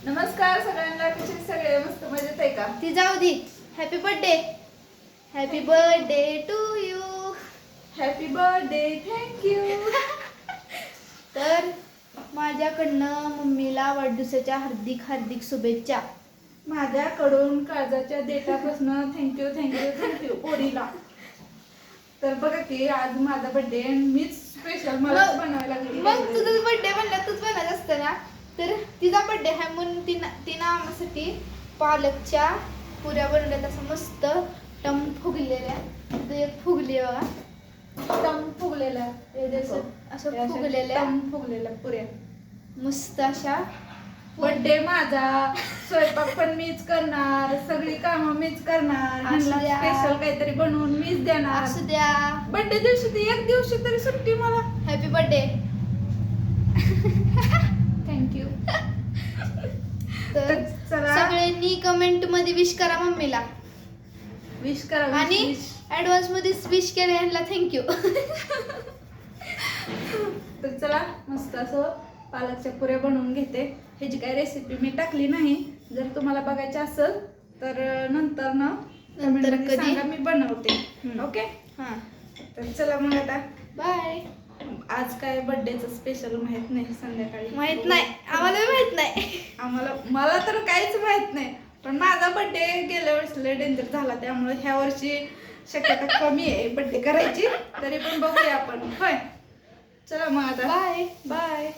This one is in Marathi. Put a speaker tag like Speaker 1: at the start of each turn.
Speaker 1: नमस्कार सगळ्यांना, कसे सगळे मस्त मजेत आहे का?
Speaker 2: ती जाऊ दे. Happy birthday. Happy birthday to you.
Speaker 1: Happy birthday, thank you.
Speaker 2: तर माझ्याकडनं मम्मीला वाढदिवसाच्या हार्दिक हार्दिक शुभेच्छा.
Speaker 1: माझ्याकडून काळजाच्या देठापासून थँक्यू पोरीला. तर बघा की आज माझा बर्थडे मीच स्पेशल मला बनवायला लागली.
Speaker 2: मग तुझा बर्थडे म्हणलं तूच बनायचं असतं ना. तर तिचा बर्थडे आहे म्हणून तिनं आम्हासाठी पालकच्या पुऱ्या बनवल्यात, असं मस्त टम फुगलेल्या. एक फुगली बघा,
Speaker 1: टम फुगलेला
Speaker 2: असं फुगलेल्या
Speaker 1: टम फुगलेल्या पुऱ्या
Speaker 2: मस्त अशा.
Speaker 1: बर्थडे माझा, स्वयंपाक पण मीच करणार, सगळी कामं मीच करणार,
Speaker 2: असू द्या.
Speaker 1: स्पेशल काहीतरी बनवून मीच देणार.
Speaker 2: असू द्या.
Speaker 1: बर्थडे दिवशी ती एक दिवशी तरी सुट्टी मला.
Speaker 2: Happy birthday.
Speaker 1: थँक्यू.
Speaker 2: तर
Speaker 1: चला
Speaker 2: सगळ्यांनी कमेंट मध्ये विश करा मम्मीला
Speaker 1: विश करा
Speaker 2: आणि ऍडव्हान्स मध्ये विश केले यांना थँक्यू.
Speaker 1: तर चला मस्त असं पालकच्या पुऱ्या बनवून घेते. ह्याची काय रेसिपी मी टाकली नाही, जर तुम्हाला बघायची असेल तर नंतर
Speaker 2: कधी
Speaker 1: सांगा, मी बनवते. ओके.
Speaker 2: हा,
Speaker 1: तर चला मग आता
Speaker 2: बाय.
Speaker 1: आज काय बर्थडेचं स्पेशल माहित नाही, संध्याकाळी
Speaker 2: माहित नाही आम्हाला, माहित नाही
Speaker 1: मला तर काहीच माहित नाही. पण माझा बर्थडे गेल्या वर्षी लय डेंजर झाला, त्यामुळे ह्या वर्षी शक्यता कमी आहे बर्थडे करायची. तरी पण बघूया आपण. होय, चला मग आता
Speaker 2: बाय.
Speaker 1: बाय.